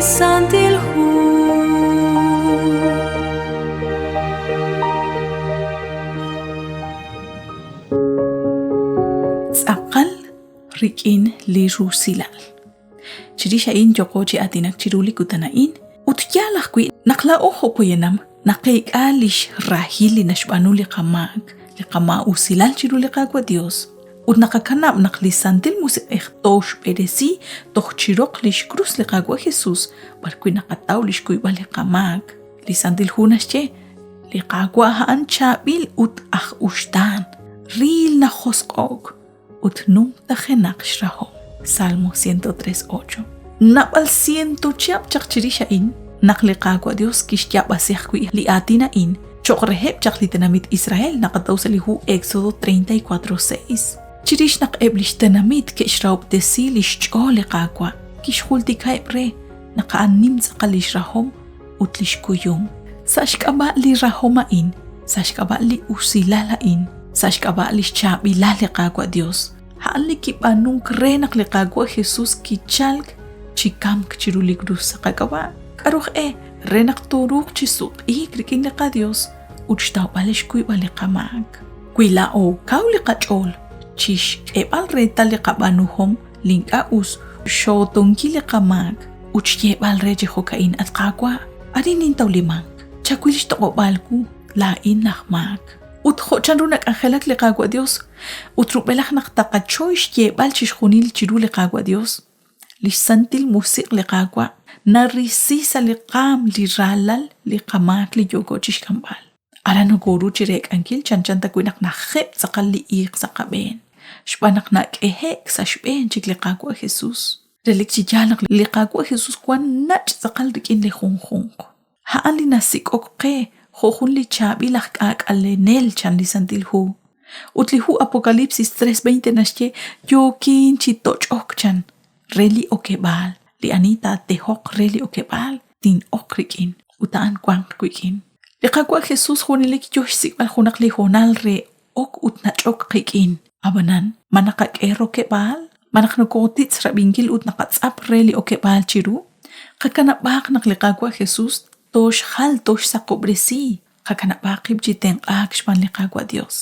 lisantilhu tzaqal rikin li rusilal chirisha in jokochi atinak chiruli kutanain utyalah kui nakla oho poyenam naqiqalish rahili nashbanuli qamak liqama usilal chiruli qaqwa Dios utnaqakanab naqlisantil musiq tosh peresi tochirok lish cruz liqaqwa Jesus barkui naqataw lish kui bali qamak lisantil hunasche liqaqwa han chabil ut ustan ril na khosqok utnum tajenaqshraho Salmo 103:8 Nabal siento chiap chakchirisha in naqliqaqwa Dios kishtiap asihkui li atina in choqreheb chaqlitanamit Israel naqatawsalihu Éxodo 34:6 chirish naqeblish tanamit kishraub desilish choliqaqwa kishultikay pre naqanim tsaqalish rahom utlish kuyum sashkaba li rahoma in sashkaba li usilala in sashkaba li chabilali qaqwa Dios hali kibanung renak liqaqwa Jesus kichalk chikam kchirulik dus qaqaba karuh renak turuk chisuk ikrikin liqa Dios uchtaw balish kuy baliqamak kuila o kawli qachol chish ebal reta liqabanuhom linka us shotonki liqamak uchye bal reje hokain at qaqwa arinin tawlimang chakwilish toqobalku la in nahmak utho chanrunak angelak liqaqwa Dios utrubelak naqtaqachoish yebal chishkhunil chiru liqaqwa Dios lisantil musiq liqaqwa narisisa liqam liralal liqamak li yogochish kambal arano goru chirek ankil chanchanta kuinak nakhep saqal li iq saqaben shbanak nak ehek sashben chik liqaqwa Jesus relik chijanak liqaqwa Jesus kwan nach saqal rikin li khunkhung haan li nasik okqe Jochun li chabilak kak alenel chan lisantil hu. Utli hu Apocalipsis 3:20 nasche yokin chitoch okchan. Reli okebal. Li anita tehok reli okebal. Tin okrikin. Utaan kwang kwikin. Li qaqwa Jesus hunilik yosh sikbal hunak li honal re ok utnach ok kikin. Abanan manakak ero kebal. Manak nukotits rabingil utnakatsap reli okebal chiru. Kakanak bak nak li qaqwa Jesus tosh hal tosh sa kobresi kakana baqib jiten akshman liqaqwa Dios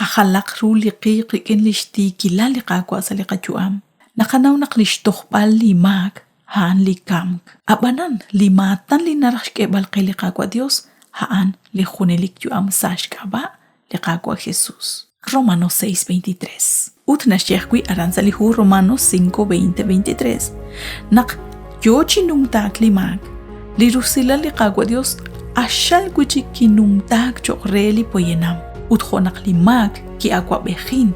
akhalaq ru liqiq likin lishti kila liqaqwa sa liqachuam nakanaw naqlish toqbal limak haan likamk abanan limatan linarash kebal liqaqwa Dios haan lijunelik chuam sashkaba liqaqwa Jesus Romanos 6:23 utnash yahkui aranzalihu Romanos 5:20-23 nak yochi numtak limak Lirusila liqaqwa Dios ashal guchi kinumtak choqreli poyenam utjonak limak ki aqua bejin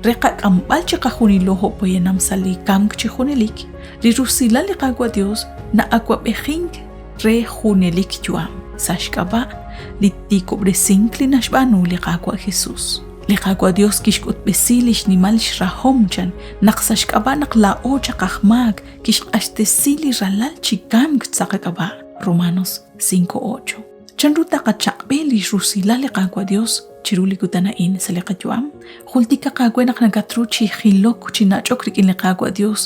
reqaq ambal chiqajuni loho poyenam salikam chijunelik lirusila liqaqwa Dios na aqua bejin re junelik chuam sashkaba litiko bresinkli nashbanu liqaqwa Jesus liqaqwa Dios kishkut besilish nimalish rahomchan naqsashkaba naqla ocha qahmak kishqashtesili ralal chikam tsaqaqaba Romanos 5:8 Chanruta qachaqbeli rusila liqaqwa Dios chiruli kutanain sa liqachuam khultika qaqwenak nagatruchi khilok chinachok rikin liqaqwa Dios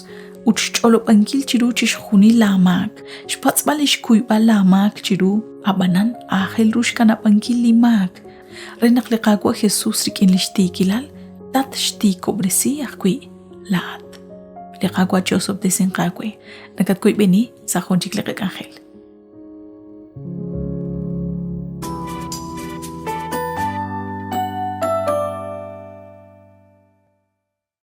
uchcholo pankil chiru chishkhuni lamak shpatsbalish kuiba lamak chiru abanan ahel rushkana pankil limak renak liqaqwa Jesus rikin lishtikilal tat shtiko bresi akui lat liqaqwa Joseph desenqaqwe nagat kuibeni sa khonchik liqaq angel